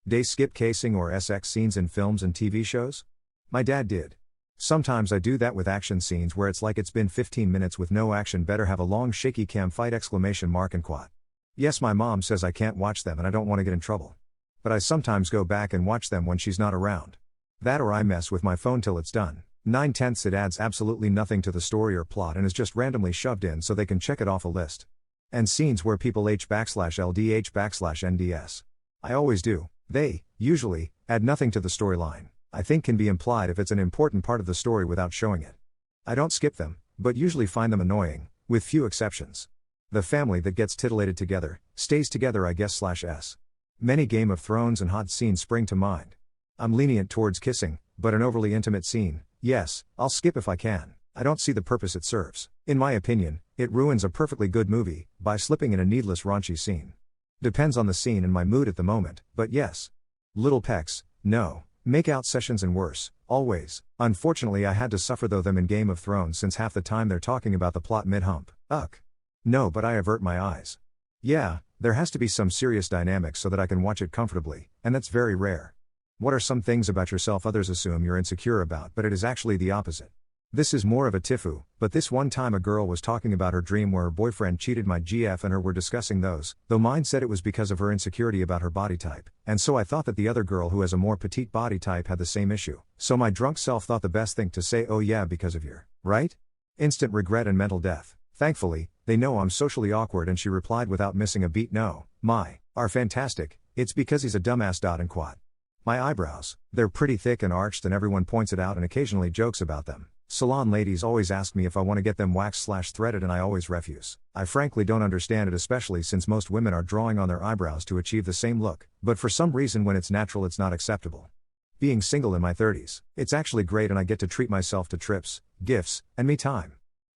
DAE skip casing or SX scenes in films and TV shows? My dad did. Sometimes I do that with action scenes where it's like it's been 15 minutes with no action, better have a long shaky cam fight and quat. Yes, my mom says I can't watch them and I don't want to get in trouble. But I sometimes go back and watch them when she's not around. That or I mess with my phone till it's done. 9/10 it adds absolutely nothing to the story or plot and is just randomly shoved in so they can check it off a list. And scenes where people h/ldh/nds. I always do. They, usually, add nothing to the storyline. I think can be implied if it's an important part of the story without showing it. I don't skip them, but usually find them annoying, with few exceptions. The family that gets titillated together, stays together I guess /s. Many Game of Thrones and hot scenes spring to mind. I'm lenient towards kissing, but an overly intimate scene, yes, I'll skip if I can. I don't see the purpose it serves. In my opinion, it ruins a perfectly good movie, by slipping in a needless raunchy scene. Depends on the scene and my mood at the moment, but yes. Little pecks, no. Make-out sessions and worse, always. Unfortunately I had to suffer though them in Game of Thrones since half the time they're talking about the plot mid-hump. No, but I avert my eyes. Yeah, there has to be some serious dynamics so that I can watch it comfortably, and that's very rare. What are some things about yourself others assume you're insecure about but it is actually the opposite? This is more of a tifu, but this one time a girl was talking about her dream where her boyfriend cheated. My GF and her were discussing those, though mine said it was because of her insecurity about her body type, and so I thought that the other girl who has a more petite body type had the same issue. So my drunk self thought the best thing to say, oh yeah, because of your, right? Instant regret and mental death. Thankfully, they know I'm socially awkward and she replied without missing a beat, no, my, are fantastic, it's because he's a dumbass. And quad. My eyebrows, they're pretty thick and arched and everyone points it out and occasionally jokes about them. Salon ladies always ask me if I want to get them waxed/threaded and I always refuse. I frankly don't understand it, especially since most women are drawing on their eyebrows to achieve the same look, but for some reason when it's natural it's not acceptable. Being single in my 30s, it's actually great and I get to treat myself to trips, gifts, and me time.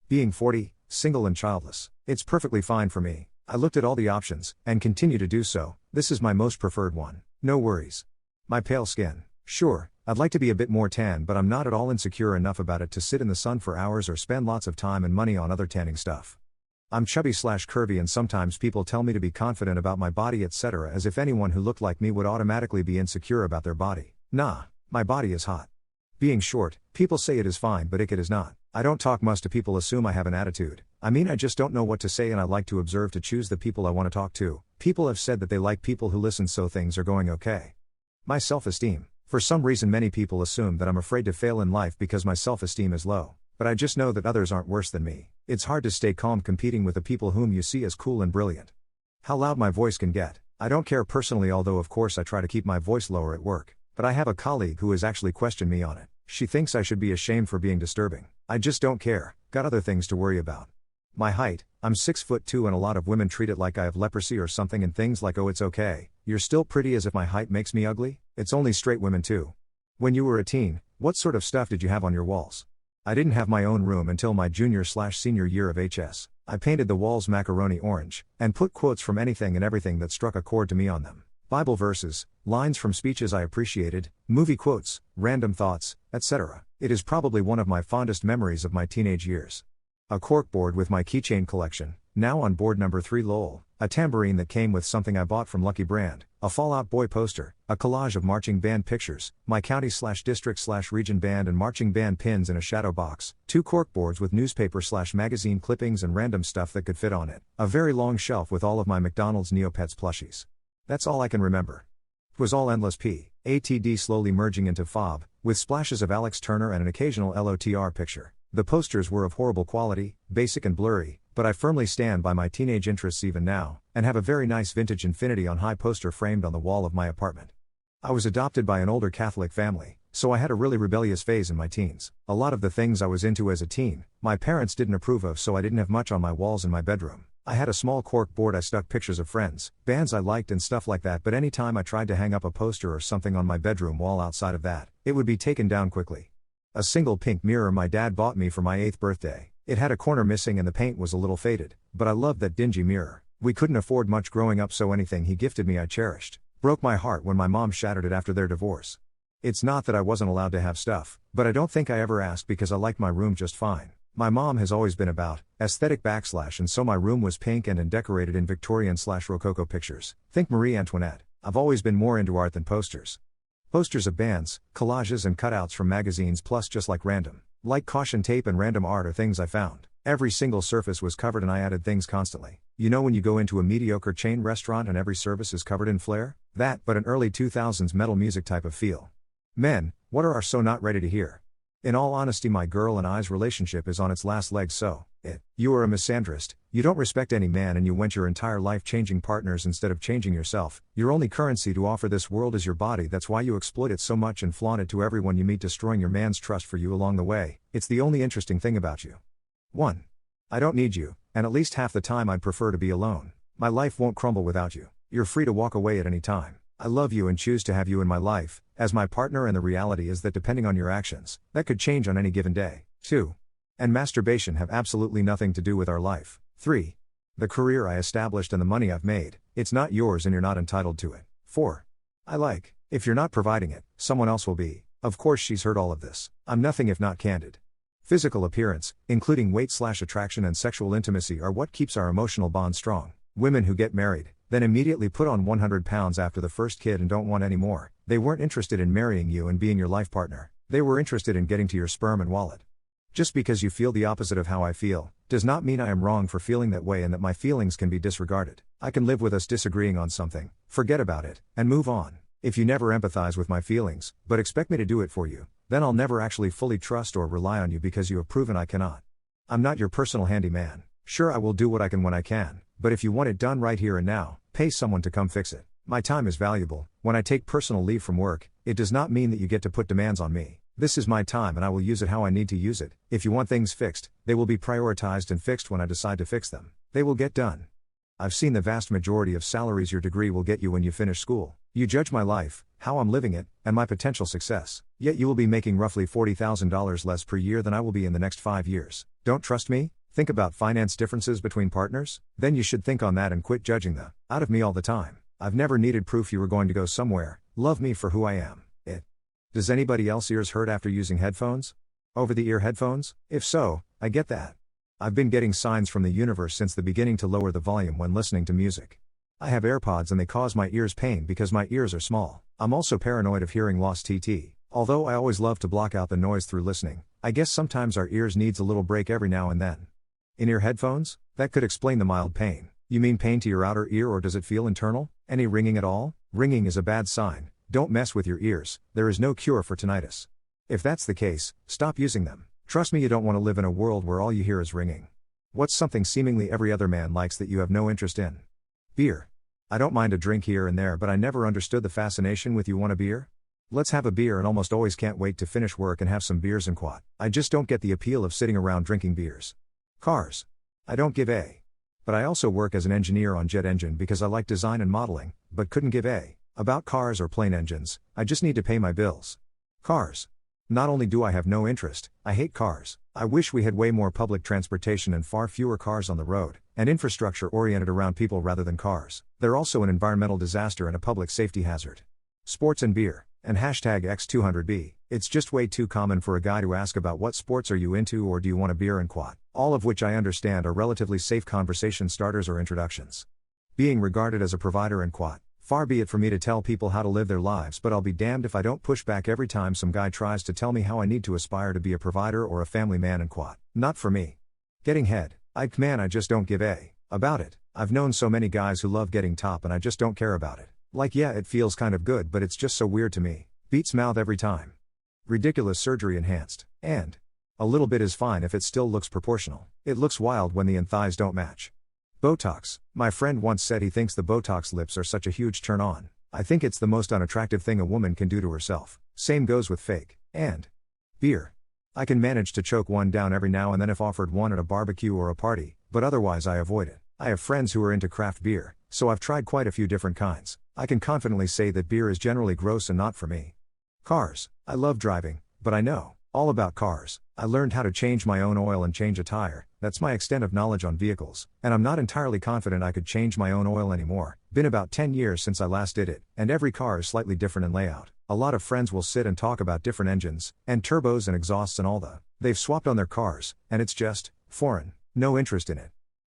Being 40, single and childless, it's perfectly fine for me. I looked at all the options, and continue to do so. This is my most preferred one. No worries. My pale skin. Sure, I'd like to be a bit more tan, but I'm not at all insecure enough about it to sit in the sun for hours or spend lots of time and money on other tanning stuff. I'm chubby/curvy and sometimes people tell me to be confident about my body etc. as if anyone who looked like me would automatically be insecure about their body. Nah, my body is hot. Being short, people say it is fine but it is not. I don't talk much to people assume I have an attitude. I mean I just don't know what to say and I like to observe to choose the people I want to talk to. People have said that they like people who listen so things are going okay. My self-esteem. For some reason many people assume that I'm afraid to fail in life because my self-esteem is low. But I just know that others aren't worse than me. It's hard to stay calm competing with the people whom you see as cool and brilliant. How loud my voice can get. I don't care personally, although of course I try to keep my voice lower at work. But I have a colleague who has actually questioned me on it. She thinks I should be ashamed for being disturbing. I just don't care, got other things to worry about. My height, I'm 6'2" and a lot of women treat it like I have leprosy or something and things like oh it's okay, you're still pretty, as if my height makes me ugly. It's only straight women too. When you were a teen, what sort of stuff did you have on your walls? I didn't have my own room until my junior/senior year of HS. I painted the walls macaroni orange, and put quotes from anything and everything that struck a chord to me on them. Bible verses, lines from speeches I appreciated, movie quotes, random thoughts, etc. It is probably one of my fondest memories of my teenage years. A corkboard with my keychain collection, now on board number 3 lol, a tambourine that came with something I bought from Lucky Brand, a Fall Out Boy poster, a collage of marching band pictures, my county/district/region band and marching band pins in a shadow box, 2 corkboards with newspaper/magazine clippings and random stuff that could fit on it, a very long shelf with all of my McDonald's Neopets plushies. That's all I can remember. It was all endless PATD slowly merging into FOB, with splashes of Alex Turner and an occasional LOTR picture. The posters were of horrible quality, basic and blurry, but I firmly stand by my teenage interests even now, and have a very nice vintage Infinity on high poster framed on the wall of my apartment. I was adopted by an older Catholic family, so I had a really rebellious phase in my teens. A lot of the things I was into as a teen, my parents didn't approve of, so I didn't have much on my walls in my bedroom. I had a small cork board I stuck pictures of friends, bands I liked and stuff like that, but anytime I tried to hang up a poster or something on my bedroom wall outside of that, it would be taken down quickly. A single pink mirror my dad bought me for my 8th birthday. It had a corner missing and the paint was a little faded, but I loved that dingy mirror. We couldn't afford much growing up, so anything he gifted me I cherished. Broke my heart when my mom shattered it after their divorce. It's not that I wasn't allowed to have stuff, but I don't think I ever asked because I liked my room just fine. My mom has always been about aesthetic / and so my room was pink and decorated in Victorian/Rococo pictures. Think Marie Antoinette. I've always been more into art than posters. Posters of bands, collages and cutouts from magazines plus just like random. Like caution tape and random art are things I found. Every single surface was covered and I added things constantly. You know when you go into a mediocre chain restaurant and every surface is covered in flair? That, but an early 2000s metal music type of feel. Men, what are so not ready to hear? In all honesty, my girl and I's relationship is on its last legs, so you are a misandrist, you don't respect any man and you went your entire life changing partners instead of changing yourself. Your only currency to offer this world is your body, that's why you exploit it so much and flaunt it to everyone you meet, destroying your man's trust for you along the way. It's the only interesting thing about you. 1. I don't need you, and at least half the time I'd prefer to be alone. My life won't crumble without you. You're free to walk away at any time. I love you and choose to have you in my life, as my partner, and the reality is that depending on your actions, that could change on any given day. 2. And masturbation have absolutely nothing to do with our life. 3. The career I established and the money I've made, it's not yours and you're not entitled to it. 4. If you're not providing it, someone else will be. Of course she's heard all of this. I'm nothing if not candid. Physical appearance, including weight/attraction and sexual intimacy, are what keeps our emotional bond strong. Women who get married, then immediately put on 100 pounds after the first kid and don't want any more, they weren't interested in marrying you and being your life partner. They were interested in getting to your sperm and wallet. Just because you feel the opposite of how I feel, does not mean I am wrong for feeling that way and that my feelings can be disregarded. I can live with us disagreeing on something, forget about it, and move on. If you never empathize with my feelings, but expect me to do it for you, then I'll never actually fully trust or rely on you because you have proven I cannot. I'm not your personal handyman. Sure, I will do what I can when I can, but if you want it done right here and now, pay someone to come fix it. My time is valuable. When I take personal leave from work, it does not mean that you get to put demands on me. This is my time and I will use it how I need to use it. If you want things fixed, they will be prioritized and fixed when I decide to fix them. They will get done. I've seen the vast majority of salaries your degree will get you when you finish school. You judge my life, how I'm living it, and my potential success. Yet you will be making roughly $40,000 less per year than I will be in the next 5 years. Don't trust me? Think about finance differences between partners? Then you should think on that and quit judging the out of me all the time. I've never needed proof you were going to go somewhere. Love me for who I am. Does anybody else ears hurt after using headphones? Over-the-ear headphones? If so, I get that. I've been getting signs from the universe since the beginning to lower the volume when listening to music. I have AirPods and they cause my ears pain because my ears are small. I'm also paranoid of hearing loss although I always love to block out the noise through listening. I guess sometimes our ears needs a little break every now and then. In-ear headphones? That could explain the mild pain. You mean pain to your outer ear, or does it feel internal? Any ringing at all? Ringing is a bad sign. Don't mess with your ears. There is no cure for tinnitus. If that's the case, stop using them. Trust me, you don't want to live in a world where all you hear is ringing. What's something seemingly every other man likes that you have no interest in? Beer. I don't mind a drink here and there, but I never understood the fascination with you want a beer? Let's have a beer and almost always can't wait to finish work and have some beers and quat. I just don't get the appeal of sitting around drinking beers. Cars. I don't give a. But I also work as an engineer on jet engine because I like design and modeling, but couldn't give a. About cars or plane engines. I just need to pay my bills. Cars. Not only do I have no interest, I hate cars. I wish we had way more public transportation and far fewer cars on the road, and infrastructure oriented around people rather than cars. They're also an environmental disaster and a public safety hazard. Sports and beer. And hashtag X200B. It's just way too common for a guy to ask about what sports are you into or do you want a beer and quat. All of which I understand are relatively safe conversation starters or introductions. Being regarded as a provider and quat. Far be it for me to tell people how to live their lives, but I'll be damned if I don't push back every time some guy tries to tell me how I need to aspire to be a provider or a family man and quat. Not for me. Getting head. I just don't give a about it. I've known so many guys who love getting top and I just don't care about it. Like, yeah, it feels kind of good, but it's just so weird to me. Beats mouth every time. Ridiculous surgery enhanced. And a little bit is fine if it still looks proportional. It looks wild when the thighs don't match. Botox. My friend once said he thinks the Botox lips are such a huge turn on. I think it's the most unattractive thing a woman can do to herself. Same goes with fake. And beer. I can manage to choke one down every now and then if offered one at a barbecue or a party, but otherwise I avoid it. I have friends who are into craft beer, so I've tried quite a few different kinds. I can confidently say that beer is generally gross and not for me. Cars. I love driving, but I know all about cars. I learned how to change my own oil and change a tire. That's my extent of knowledge on vehicles, and I'm not entirely confident I could change my own oil anymore. Been about 10 years since I last did it, and every car is slightly different in layout. A lot of friends will sit and talk about different engines, and turbos and exhausts and all they've swapped on their cars, and it's just foreign. No interest in it.